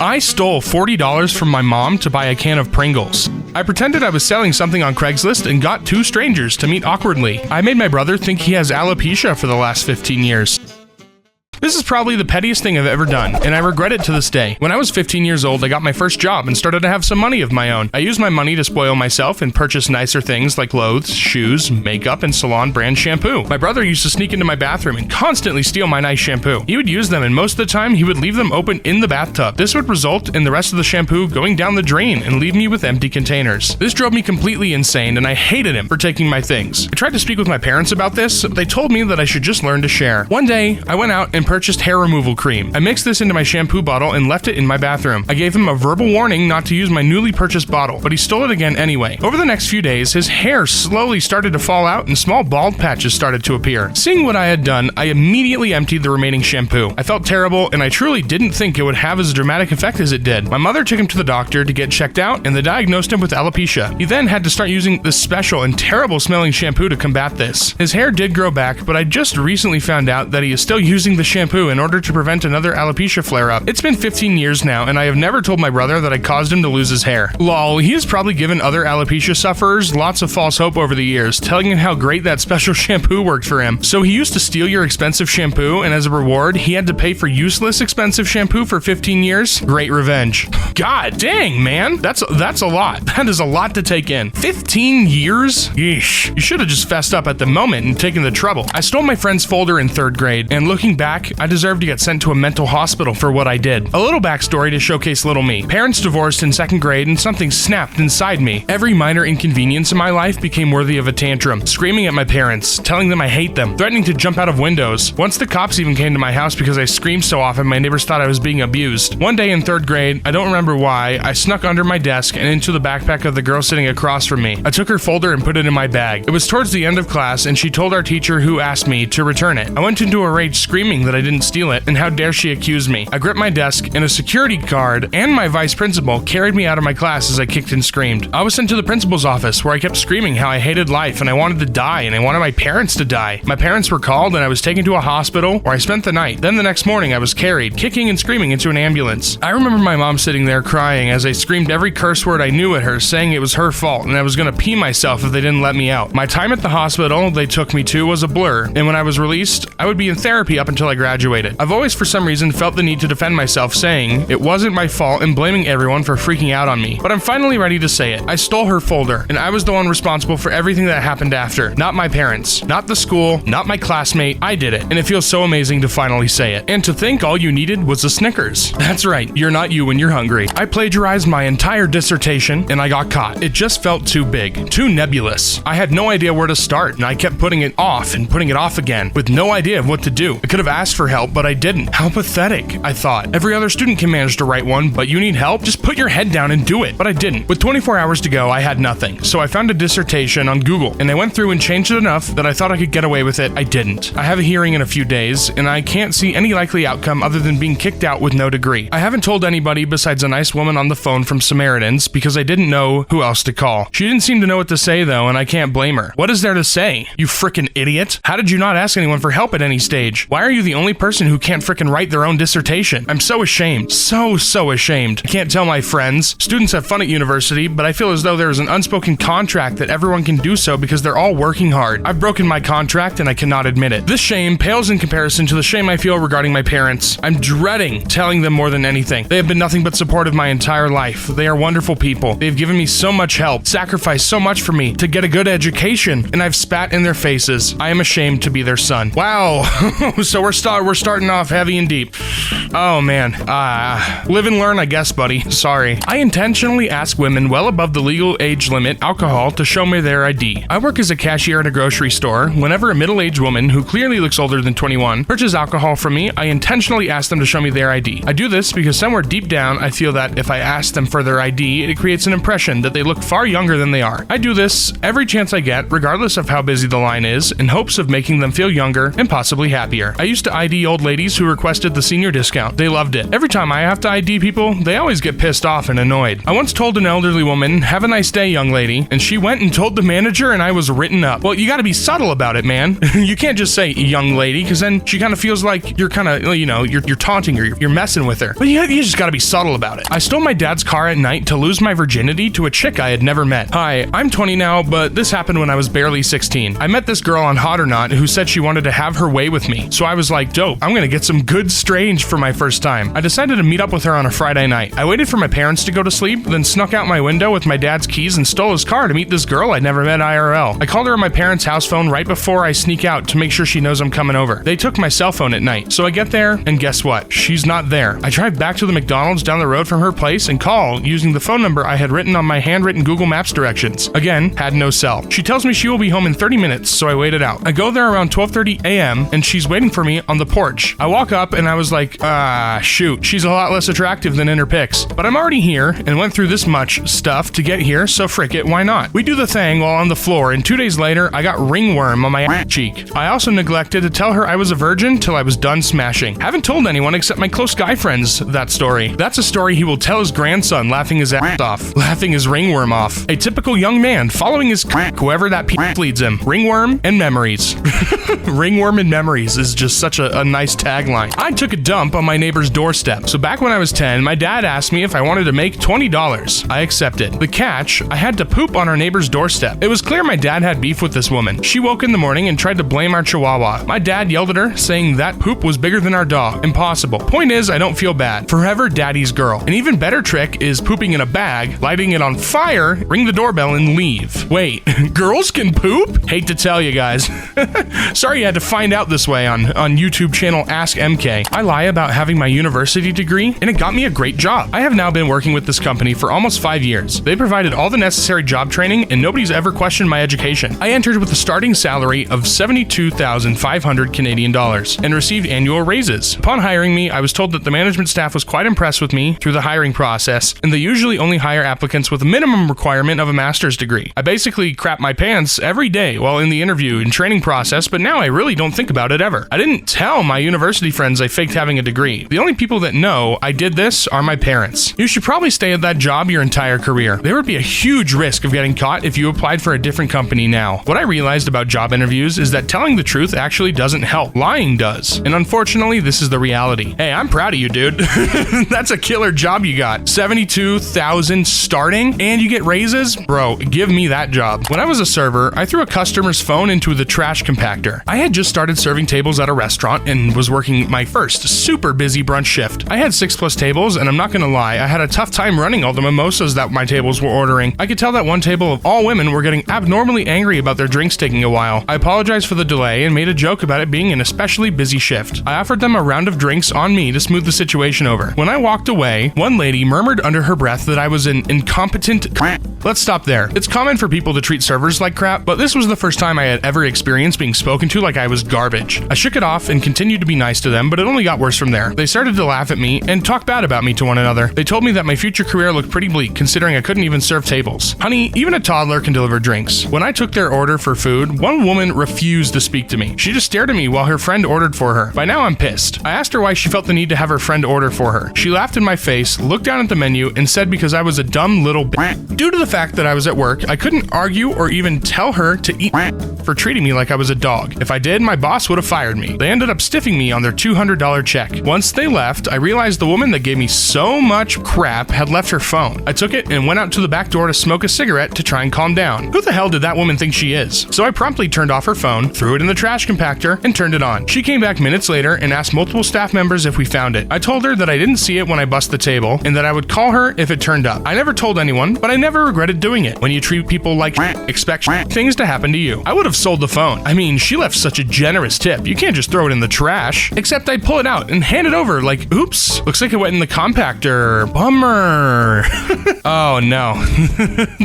I stole $40 from my mom to buy a can of Pringles. I pretended I was selling something on Craigslist and got two strangers to meet awkwardly. I made my brother think he has alopecia for the last 15 years. This is probably the pettiest thing I've ever done, and I regret it to this day. When I was 15 years old, I got my first job and started to have some money of my own. I used my money to spoil myself and purchase nicer things like clothes, shoes, makeup, and salon brand shampoo. My brother used to sneak into my bathroom and constantly steal my nice shampoo. He would use them, and most of the time, he would leave them open in the bathtub. This would result in the rest of the shampoo going down the drain and leave me with empty containers. This drove me completely insane, and I hated him for taking my things. I tried to speak with my parents about this, but they told me that I should just learn to share. One day, I went out and purchased hair removal cream. I mixed this into my shampoo bottle and left it in my bathroom. I gave him a verbal warning not to use my newly purchased bottle, but he stole it again anyway. Over the next few days, his hair slowly started to fall out and small bald patches started to appear. Seeing what I had done, I immediately emptied the remaining shampoo. I felt terrible, and I truly didn't think it would have as dramatic effect as it did. My mother took him to the doctor to get checked out, and they diagnosed him with alopecia. He then had to start using this special and terrible smelling shampoo to combat this. His hair did grow back, but I just recently found out that he is still using the shampoo in order to prevent another alopecia flare-up. It's been 15 years now, and I have never told my brother that I caused him to lose his hair. Lol, he has probably given other alopecia sufferers lots of false hope over the years, telling him how great that special shampoo worked for him. So he used to steal your expensive shampoo, and as a reward, he had to pay for useless expensive shampoo for 15 years? Great revenge. God dang, man. That's a lot. That is a lot to take in. 15 years? Yeesh. You should have just fessed up at the moment and taken the trouble. I stole my friend's folder in 3rd grade, and looking back, I deserve to get sent to a mental hospital for what I did. A little backstory to showcase little me. Parents divorced in 2nd grade and something snapped inside me. Every minor inconvenience in my life became worthy of a tantrum. Screaming at my parents, telling them I hate them, threatening to jump out of windows. Once the cops even came to my house because I screamed so often my neighbors thought I was being abused. One day in 3rd grade, I don't remember why, I snuck under my desk and into the backpack of the girl sitting across from me. I took her folder and put it in my bag. It was towards the end of class and she told our teacher who asked me to return it. I went into a rage screaming that I didn't steal it and how dare she accuse me. I gripped my desk and a security guard and my vice principal carried me out of my class as I kicked and screamed. I was sent to the principal's office where I kept screaming how I hated life and I wanted to die and I wanted my parents to die. My parents were called and I was taken to a hospital where I spent the night. Then the next morning I was carried, kicking and screaming into an ambulance. I remember my mom sitting there crying as I screamed every curse word I knew at her, saying it was her fault and I was gonna pee myself if they didn't let me out. My time at the hospital they took me to was a blur, and when I was released, I would be in therapy up until I graduated. I've always for some reason felt the need to defend myself, saying it wasn't my fault and blaming everyone for freaking out on me. But I'm finally ready to say it. I stole her folder, and I was the one responsible for everything that happened after. Not my parents, not the school, not my classmate. I did it, and it feels so amazing to finally say it. And to think all you needed was a Snickers. That's right, you're not you when you're hungry. I plagiarized my entire dissertation, and I got caught. It just felt too big, too nebulous. I had no idea where to start, and I kept putting it off and putting it off again, with no idea of what to do. I could have asked for help, but I didn't. How pathetic, I thought. Every other student can manage to write one, but you need help? Just put your head down and do it. But I didn't. With 24 hours to go, I had nothing. So I found a dissertation on Google, and I went through and changed it enough that I thought I could get away with it. I didn't. I have a hearing in a few days, and I can't see any likely outcome other than being kicked out with no degree. I haven't told anybody besides a nice woman on the phone from Samaritans because I didn't know who else to call. She didn't seem to know what to say though, and I can't blame her. What is there to say? You frickin' idiot. How did you not ask anyone for help at any stage? Why are you the only person who can't frickin' write their own dissertation? I'm so ashamed. So ashamed. I can't tell my friends. Students have fun at university, but I feel as though there is an unspoken contract that everyone can do so because they're all working hard. I've broken my contract and I cannot admit it. This shame pales in comparison to the shame I feel regarding my parents. I'm dreading telling them more than anything. They have been nothing but supportive my entire life. They are wonderful people. They've given me so much help, sacrificed so much for me to get a good education, and I've spat in their faces. I am ashamed to be their son. Wow. So we're starting off heavy and deep. Oh man. Live and learn, I guess, buddy. Sorry. I intentionally ask women well above the legal age limit alcohol to show me their ID. I work as a cashier at a grocery store. Whenever a middle-aged woman who clearly looks older than 21 purchases alcohol from me, I intentionally ask them to show me their ID. I do this because somewhere deep down, I feel that if I ask them for their ID, it creates an impression that they look far younger than they are. I do this every chance I get, regardless of how busy the line is, in hopes of making them feel younger and possibly happier. I used to ID old ladies who requested the senior discount. They loved it. Every time I have to ID people, they always get pissed off and annoyed. I once told an elderly woman, "Have a nice day, young lady," and she went and told the manager and I was written up. Well, you gotta be subtle about it, man. You can't just say young lady, because then she kind of feels like you're kind of, you're taunting her, you're messing with her. But you just gotta be subtle about it. I stole my dad's car at night to lose my virginity to a chick I had never met. Hi, I'm 20 now, but this happened when I was barely 16. I met this girl on Hot or Not who said she wanted to have her way with me. So I was like, dope, I'm gonna get some good strange for my first time. I decided to meet up with her on a Friday night. I waited for my parents to go to sleep, then snuck out my window with my dad's keys and stole his car to meet this girl I'd never met IRL. I called her on my parents' house phone right before I sneak out to make sure she knows I'm coming over. They took my cell phone at night. So I get there, and guess what? She's not there. I drive back to the McDonald's down the road from her place and call using the phone number I had written on my handwritten Google Maps directions. Again, had no cell. She tells me she will be home in 30 minutes, so I waited out. I go there around 12:30 a.m., and she's waiting for me on the porch. I walk up, and I was like, shoot, she's a lot less attractive than in her pics. But I'm already here, and went through this much stuff to get here, so frick it, why not? We do the thing while on the floor, and 2 days later, I got ringworm on my cheek. I also neglected to tell her I was a virgin till I was done smashing. Haven't told anyone except my close guy friends that story. That's a story he will tell his grandson, laughing his ass off, laughing his ringworm off. A typical young man following his whoever that leads him. Ringworm and memories. Ringworm and memories is just such a nice tagline. I took a dump on my neighbor's doorstep. So back when I was 10, my dad asked me if I wanted to make $20. I accepted. The catch, I had to poop on our neighbor's doorstep. It was clear my dad had beef with this woman. She woke in the morning and tried to blame our chihuahua. My dad yelled at her, saying that poop was bigger than our dog. Impossible. Point is, I don't feel bad. Forever daddy's girl. An even better trick is pooping in a bag, lighting it on fire, ring the doorbell, and leave. Wait, girls can poop? Hate to tell you guys. Sorry you had to find out this way on YouTube channel Ask EmKay. I lie about having my university degree, and it got me a great job. I have now been working with this company for almost 5 years. They provided all the necessary job training, and nobody's ever questioned my education. I entered with a starting salary of 72,500 Canadian dollars and received annual raises. Upon hiring me, I was told that the management staff was quite impressed with me through the hiring process, and they usually only hire applicants with a minimum requirement of a master's degree. I basically crap my pants every day while in the interview and training process, but now I really don't think about it ever. I didn't tell my university friends I faked having a degree. The only people that know I did this are my parents. You should probably stay at that job your entire career. There would be a huge risk of getting caught if you applied for a different company now. What I realized about job interviews is that telling the truth actually doesn't help. Lying does. And unfortunately, this is the reality. Hey, I'm proud of you, dude. That's a killer job you got. 72,000 starting, and you get raises? Bro, give me that job. When I was a server, I threw a customer's phone into the trash compactor. I had just started serving tables at a restaurant and was working my first super busy brunch shift. I had 6+ tables, and I'm not gonna lie, I had a tough time running all the mimosas that my tables were ordering. I could tell that one table of all women were getting abnormally angry about their drinks taking a while. I apologized for the delay and made a joke about it being an especially busy shift. I offered them a round of drinks on me to smooth the situation over. When I walked away, one lady murmured under her breath that I was an incompetent. Let's stop there. It's common for people to treat servers like crap, but this was the first time I had ever experienced being spoken to like I was garbage. I shook it off and continued to be nice to them, but it only got worse from there. They started to laugh at me and talk bad about me to one another. They told me that my future career looked pretty bleak, considering I couldn't even serve tables. Honey, even a toddler can deliver drinks. When I took their order for food, one woman refused to speak to me. She just stared at me while her friend ordered for her. By now I'm pissed. I asked her why she felt the need to have her friend order for her. She laughed in my face, looked down at the menu, and said because I was a dumb little bitch. Due to the fact that I was at work, I couldn't argue or even tell her to eat for treating me like I was a dog. If I did, my boss would have fired me. They ended up stiffing me on their $200 check. Once they left, I realized the woman that gave me so much crap had left her phone. I took it and went out to the back door to smoke a cigarette to try and calm down. Who the hell did that woman think she is? So I promptly turned off her phone, threw it in the trash compactor, and turned it on. She came back minutes later and asked multiple staff members if we found it. I told her that I didn't see it when I bust the table and that I would call her if it turned up. I never told anyone, but I never regretted doing it. When you treat people like expect things to happen to you. I would have sold the phone. I mean, she left such a generous tip. You can't just throw it in the trash. Except I'd pull it out and hand it over like, oops, looks like it went in the compactor. Bummer. Oh no.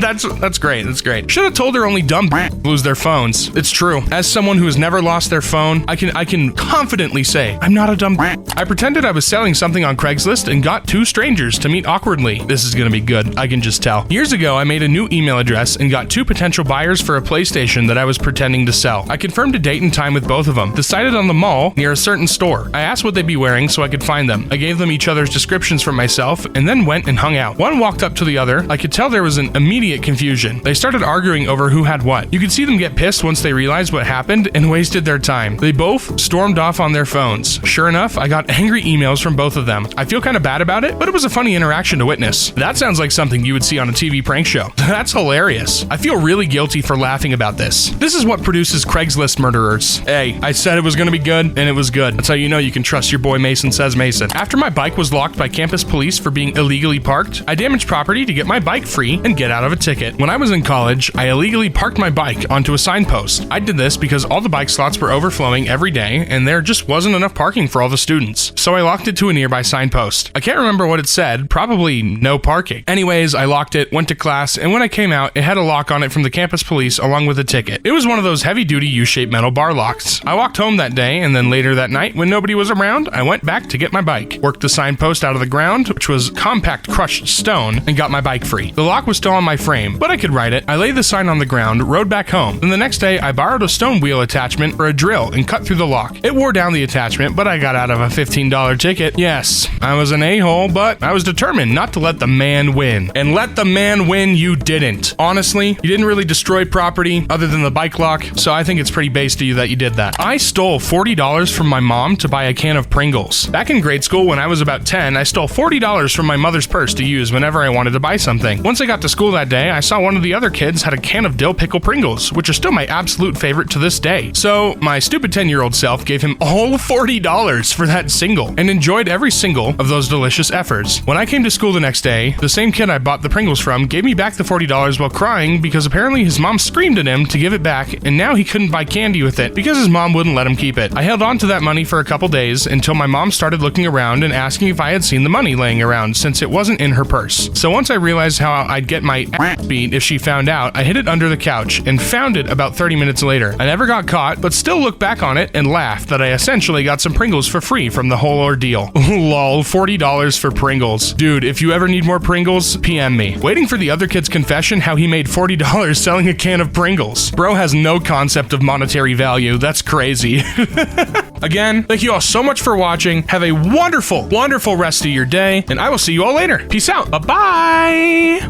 That's great. That's great. Should have told her only dumb lose their phones. It's true. As someone who has never lost their phone, I can confidently say I'm not a dumb. I pretended I was selling something on Craigslist and got two strangers to meet awkwardly. This is gonna be good. I can just tell. Years ago, I made a new email address and got two potential buyers for a PlayStation that I was pretending to sell. I confirmed a date and time with both of them, decided on the mall mall near a certain store. I asked what they'd be wearing so I could find them. I gave them each other's descriptions for myself and then went and hung out. One walked up to the other. I could tell there was an immediate confusion. They started arguing over who had what. You could see them get pissed once they realized what happened and wasted their time. They both stormed off on their phones. Sure enough, I got angry emails from both of them. I feel kind of bad about it, but it was a funny interaction to witness. That sounds like something you would see on a TV prank show. That's hilarious. I feel really guilty for laughing about this. This is what produces Craigslist murderers. Hey, I said it was gonna be good, and it was good. That's how you know you can trust your boy Mason Says Mason. After my bike was locked by campus police for being illegally parked, I damaged property to get my bike free and get out of a ticket. When I was in college, I illegally parked my bike onto a signpost. I did this because all the bike slots were overflowing every day, and there just wasn't enough parking for all the students. So I locked it to a nearby signpost. I can't remember what it said, probably no parking. Anyways, I locked it, went to class, and when I came out, it had a lock on it from the campus police along with a ticket. It was one of those heavy-duty U-shaped metal bar locks. I walked home that day, and then later that night, when nobody was around, I went back to get my bike, worked the signpost out of the ground, which was compact crushed stone, and got my bike free. The lock was still on my frame, but I could ride it. I laid the sign on the ground, rode back home. Then the next day, I borrowed a stone wheel attachment for a drill and cut through the lock. It wore down the attachment, but I got out of a $15 ticket. Yes, I was an a-hole, but I was determined not to let the man win. And let the man win you didn't. Honestly, you didn't really destroy property other than the bike lock, so I think it's pretty base to you that you did that. I stole $40 from my mom to buy a can of Pringles. Back in grade school when I was about 10, I stole $40 from my mother's purse to use whenever I wanted to buy something. Once I got to school that day, I saw one of the other kids had a can of dill pickle Pringles, which are still my absolute favorite to this day. So my stupid 10-year-old self gave him all $40 for that single and enjoyed every single of those delicious efforts. When I came to school the next day, the same kid I bought the Pringles from gave me back the $40 while crying because apparently his mom screamed at him to give it back, and now he couldn't buy candy with it because his mom wouldn't let him keep it. I held on to that money for a couple days until my mom started looking around and asking if I had seen the money laying around since it wasn't in her purse. So once I realized how I'd get my ass beat if she found out, I hid it under the couch and found it about 30 minutes later. I never got caught, but still look back on it and laugh that I essentially got some Pringles for free from the whole ordeal. Lol, $40 for Pringles. Dude, if you ever need more Pringles, PM me. Waiting for the other kid's confession how he made $40 selling a can of Pringles. Bro has no concept of monetary value. That's crazy. Again, thank you all so much for watching. Have a wonderful, wonderful rest of your day, and I will see you all later. Peace out. Bye-bye.